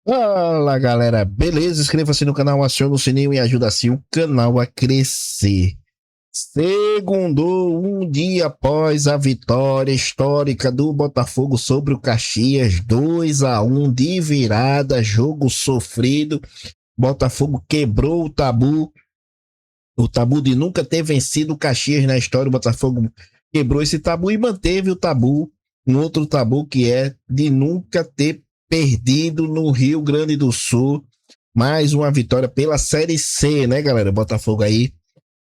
Fala galera, beleza? Inscreva-se no canal, acione o sininho e ajuda assim o canal a crescer. Segundou um dia após a vitória histórica do Botafogo sobre o Caxias, 2-1 de virada, jogo sofrido. Botafogo quebrou o tabu de nunca ter vencido o Caxias na história. O Botafogo quebrou esse tabu e manteve o tabu, um outro tabu que é de nunca ter perdido no Rio Grande do Sul. Mais uma vitória pela Série C, né, galera? Botafogo aí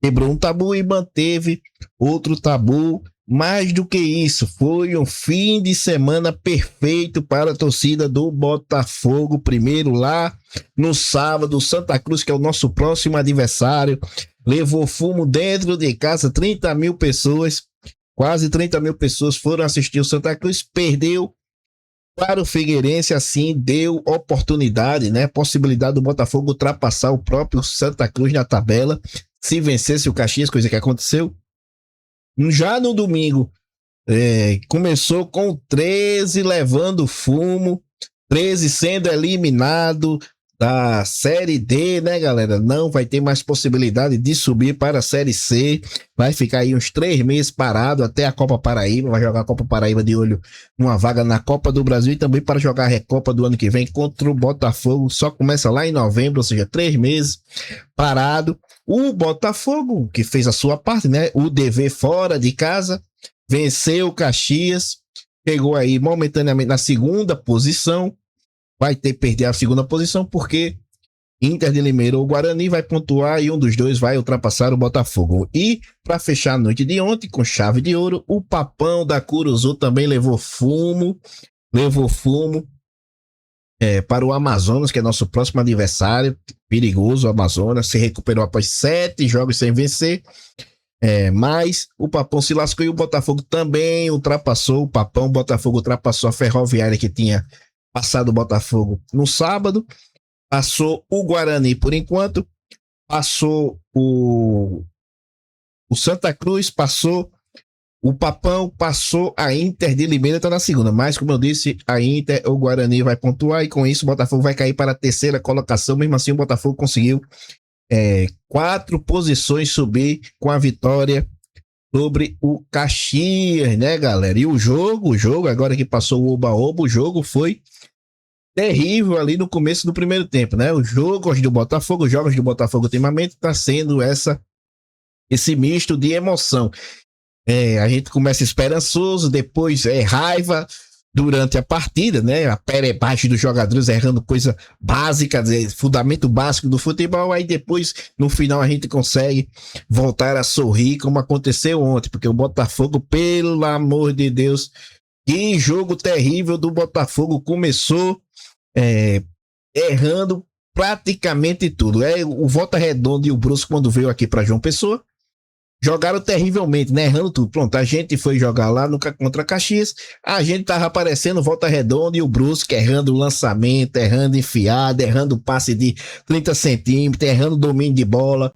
quebrou um tabu e manteve outro tabu. Mais do que isso, foi um fim de semana perfeito para a torcida do Botafogo. Primeiro lá no sábado, Santa Cruz, que é o nosso próximo adversário, levou fumo dentro de casa, 30 mil pessoas, quase 30 mil pessoas foram assistir o Santa Cruz, perdeu para o Figueirense, assim deu oportunidade, né? Possibilidade do Botafogo ultrapassar o próprio Santa Cruz na tabela, se vencesse o Caxias, coisa que aconteceu. Já no domingo, começou com 13 levando fumo, 13 sendo eliminado da Série D, né, galera? Não vai ter mais possibilidade de subir para a Série C. Vai ficar aí uns 3 meses parado até a Copa Paraíba. Vai jogar a Copa Paraíba de olho numa vaga na Copa do Brasil e também para jogar a Recopa do ano que vem contra o Botafogo. Só começa lá em novembro, ou seja, 3 meses parado. O Botafogo, que fez a sua parte, né? O dever fora de casa, venceu o Caxias, chegou aí momentaneamente na segunda posição. Vai ter que perder a segunda posição porque Inter de Limeira ou Guarani vai pontuar e um dos dois vai ultrapassar o Botafogo. E para fechar a noite de ontem com chave de ouro, o Papão da Curuzu também levou fumo para o Amazonas, que é nosso próximo adversário, perigoso. O Amazonas se recuperou após 7 jogos sem vencer. Mas o Papão se lascou e o Botafogo também ultrapassou o Papão. O Botafogo ultrapassou a Ferroviária, que tinha passado o Botafogo no sábado, passou o Guarani por enquanto, passou o Santa Cruz, passou o Papão, passou a Inter de Limeira, está na segunda, mas como eu disse, a Inter, o Guarani vai pontuar e com isso o Botafogo vai cair para a terceira colocação. Mesmo assim o Botafogo conseguiu 4 posições subir com a vitória sobre o Caxias, né, galera? E o jogo, agora que passou o Oba-Oba, o jogo foi terrível ali no começo do primeiro tempo, né? Os jogos do Botafogo ultimamente tá sendo esse misto de emoção. A gente começa esperançoso, depois raiva durante a partida, né? A perebaixa dos jogadores errando coisa básica, fundamento básico do futebol, aí depois, no final, a gente consegue voltar a sorrir, como aconteceu ontem, porque o Botafogo, pelo amor de Deus, que jogo terrível do Botafogo, começou errando praticamente tudo. O Volta Redonda e o Brusque, quando veio aqui para João Pessoa, jogaram terrivelmente, né? Errando tudo. Pronto, a gente foi jogar lá contra Caxias, a gente tava aparecendo Volta Redonda e o Brusque errando o lançamento, errando enfiada, errando passe de 30 centímetros, errando domínio de bola,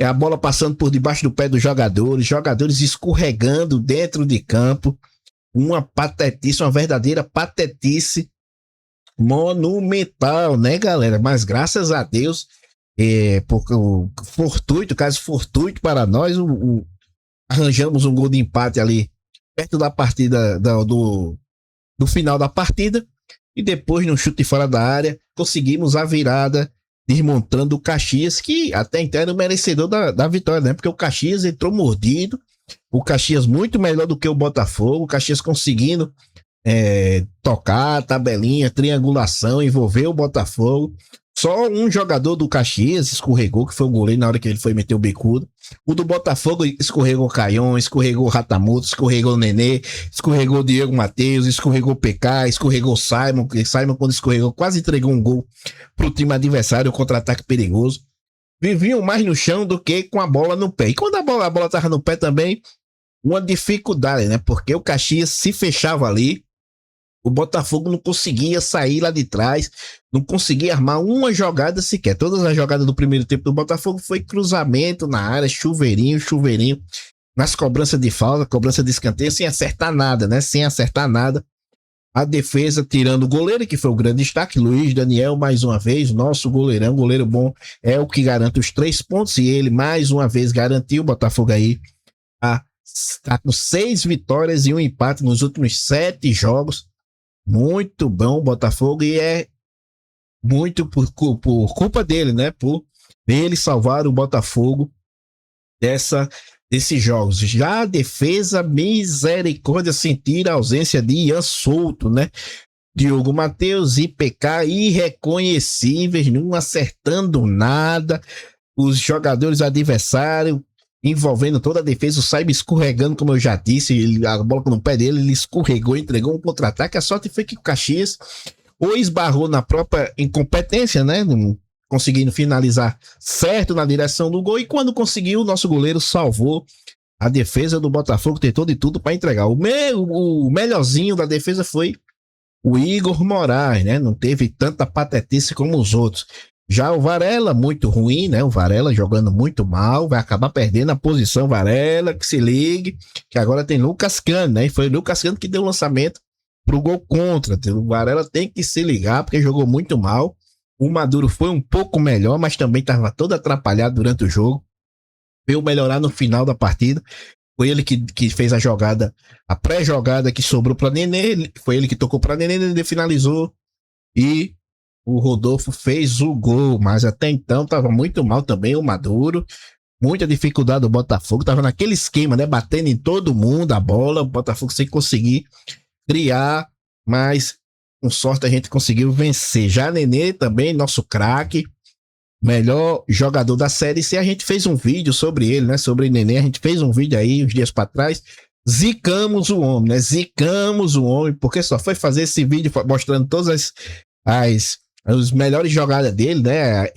a bola passando por debaixo do pé dos jogadores escorregando dentro de campo. Uma patetice, uma verdadeira patetice monumental, né, galera? Mas graças a Deus, porque caso fortuito para nós, arranjamos um gol de empate ali perto da partida do final da partida e depois num chute fora da área conseguimos a virada, desmontando o Caxias, que até então era o merecedor da vitória, né? Porque o Caxias entrou mordido, o Caxias muito melhor do que o Botafogo, o Caxias conseguindo tocar, tabelinha, triangulação, envolver o Botafogo. Só um jogador do Caxias escorregou, que foi o goleiro na hora que ele foi meter o bicudo. O do Botafogo escorregou Caion, escorregou Ratamoto, escorregou Nenê, escorregou Diego Matheus, escorregou PK, escorregou Simon. Simon, quando escorregou, quase entregou um gol pro time adversário, um contra-ataque perigoso. Viviam mais no chão do que com a bola no pé. E quando a bola tava no pé também, uma dificuldade, né? Porque o Caxias se fechava ali, o Botafogo não conseguia sair lá de trás, não conseguia armar uma jogada sequer. Todas as jogadas do primeiro tempo do Botafogo foi cruzamento na área, chuveirinho, nas cobranças de falta, cobrança de escanteio, sem acertar nada, né? Sem acertar nada. A defesa, tirando o goleiro, que foi o grande destaque, Luiz Daniel, mais uma vez, nosso goleirão, goleiro bom, é o que garante os 3 pontos, e ele, mais uma vez, garantiu o Botafogo aí. Está com 6 vitórias e um empate nos últimos 7 jogos. Muito bom o Botafogo, e é muito por culpa dele, né? Por ele salvar o Botafogo desses jogos. Já a defesa, misericórdia, sentir a ausência de Ian Souto, né? Diogo Matheus e PK irreconhecíveis, não acertando nada. Os jogadores adversários envolvendo toda a defesa, o Saiba escorregando, como eu já disse, a bola no pé dele, ele escorregou, entregou um contra-ataque. A sorte foi que o Caxias ou esbarrou na própria incompetência, né? Conseguindo finalizar certo na direção do gol, e quando conseguiu, o nosso goleiro salvou. A defesa do Botafogo tentou de tudo para entregar. O melhorzinho da defesa foi o Igor Moraes, né? Não teve tanta patetice como os outros. Já o Varela, muito ruim, né? O Varela jogando muito mal, vai acabar perdendo a posição. Varela, que se ligue, que agora tem Lucas Cano, né? E foi o Lucas Cano que deu o lançamento pro gol contra. O Varela tem que se ligar, porque jogou muito mal. O Maduro foi um pouco melhor, mas também estava todo atrapalhado durante o jogo. Veio melhorar no final da partida. Foi ele que fez a jogada, a pré-jogada que sobrou para Nenê. Foi ele que tocou para Nenê, Nenê finalizou. E o Rodolfo fez o gol. Mas até então estava muito mal também o Maduro. Muita dificuldade do Botafogo. Estava naquele esquema, né? Batendo em todo mundo a bola. O Botafogo sem conseguir criar, mas com sorte a gente conseguiu vencer. Já Nenê também, nosso craque, melhor jogador da Série C. A gente fez um vídeo sobre ele, né? Sobre Nenê, a gente fez um vídeo aí uns dias para trás. Zicamos o homem, né? Zicamos o homem, porque só foi fazer esse vídeo mostrando todas as melhores jogadas dele, né?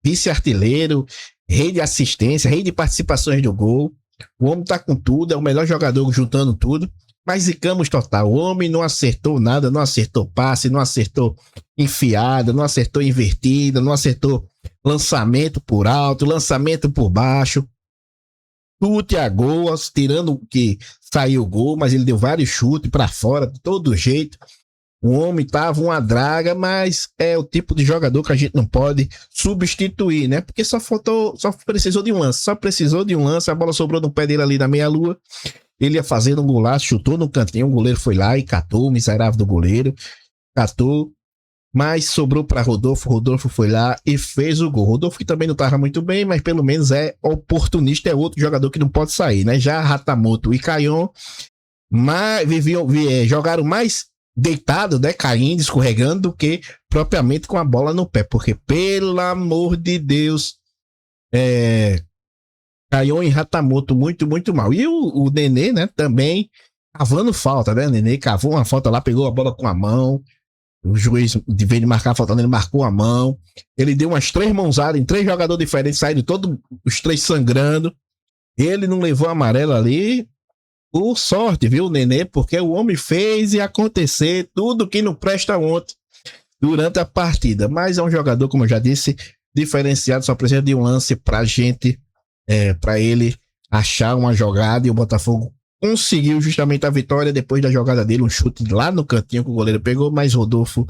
Vice-artilheiro, rei de assistência, rei de participações do gol. O homem tá com tudo, é o melhor jogador juntando tudo. Mas zicamos total. O homem não acertou nada, não acertou passe, não acertou enfiada, não acertou invertida, não acertou lançamento por alto, lançamento por baixo. Chute a gol, tirando que saiu o gol, mas ele deu vários chutes para fora, de todo jeito. O homem tava uma draga, mas é o tipo de jogador que a gente não pode substituir, né? Porque só precisou de um lance, a bola sobrou no pé dele ali na meia-lua. Ele ia fazendo um golaço, chutou no cantinho, o goleiro foi lá e catou, o miserável do goleiro, catou, mas sobrou para Rodolfo. Rodolfo foi lá e fez o gol. Rodolfo que também não estava muito bem, mas pelo menos é oportunista, é outro jogador que não pode sair, né? Já Ratamoto e Caion jogaram mais deitado, né? Caindo, escorregando, do que propriamente com a bola no pé, porque pelo amor de Deus, Caion e Ratamoto muito, muito mal. E o Nenê, né, também cavando falta, né? O Nenê cavou uma falta lá, pegou a bola com a mão. O juiz, de vez de marcar a falta, ele marcou a mão. Ele deu umas 3 mãozadas em 3 jogadores diferentes, saíram todos os 3 sangrando. Ele não levou amarelo ali. Por sorte, viu, o Nenê? Porque o homem fez e acontecer tudo que não presta ontem durante a partida. Mas é um jogador, como eu já disse, diferenciado, só precisa de um lance pra gente. Para ele achar uma jogada, e o Botafogo conseguiu justamente a vitória depois da jogada dele, um chute lá no cantinho que o goleiro pegou, mas Rodolfo,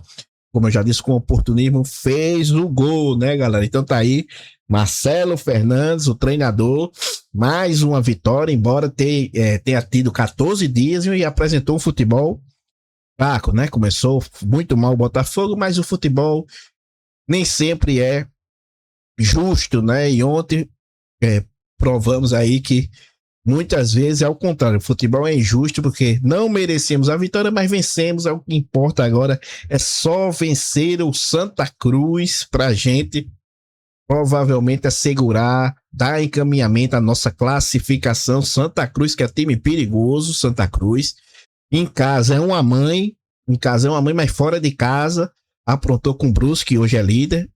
como eu já disse, com oportunismo, fez o gol, né, galera? Então tá aí, Marcelo Fernandes, o treinador, mais uma vitória, embora tenha tido 14 dias e apresentou um futebol fraco, né? Começou muito mal o Botafogo, mas o futebol nem sempre é justo, né? E ontem provamos aí que muitas vezes é o contrário. O futebol é injusto porque não merecemos a vitória, mas vencemos. O que importa agora é só vencer o Santa Cruz pra gente provavelmente assegurar, dar encaminhamento à nossa classificação. Santa Cruz, que é time perigoso, Santa Cruz. Em casa é uma mãe, mas fora de casa aprontou com o Brusque, que hoje é líder.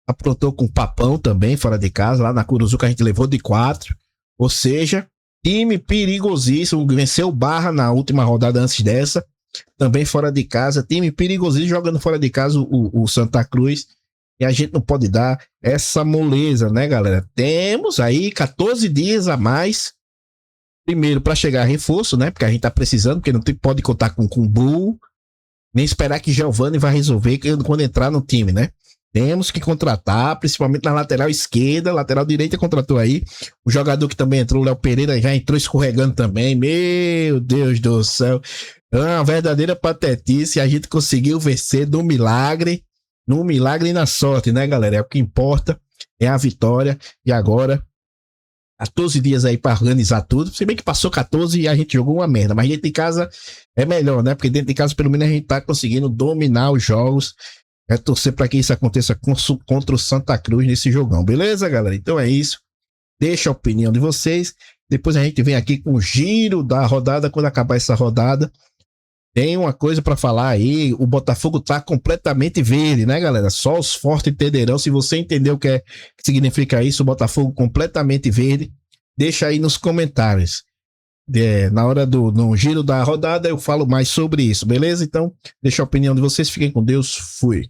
Aprontou com o Papão também, fora de casa, lá na Curuzuca a gente levou de 4. Ou seja, time perigosíssimo, venceu o Barra na última rodada antes dessa, também fora de casa, time perigosíssimo, jogando fora de casa o Santa Cruz, e a gente não pode dar essa moleza, né, galera? Temos aí 14 dias a mais, primeiro para chegar a reforço, né, porque a gente tá precisando, porque não pode contar com o Bull, nem esperar que Giovani vai resolver quando entrar no time, né? Temos que contratar, principalmente na lateral esquerda, lateral direita contratou aí. O jogador que também entrou, o Léo Pereira, já entrou escorregando também. Meu Deus do céu. É uma verdadeira patetice. A gente conseguiu vencer no milagre e na sorte, né, galera? É o que importa, é a vitória. E agora, 14 dias aí pra organizar tudo. Se bem que passou 14 e a gente jogou uma merda. Mas dentro de casa é melhor, né? Porque dentro de casa, pelo menos, a gente tá conseguindo dominar os jogos. É torcer para que isso aconteça contra o Santa Cruz nesse jogão, beleza, galera? Então é isso. Deixa a opinião de vocês. Depois a gente vem aqui com o giro da rodada. Quando acabar essa rodada, tem uma coisa para falar aí. O Botafogo tá completamente verde, né, galera? Só os fortes entenderão. Se você entendeu o que significa isso, o Botafogo completamente verde, deixa aí nos comentários. Na hora no giro da rodada eu falo mais sobre isso, beleza? Então, deixa a opinião de vocês. Fiquem com Deus. Fui.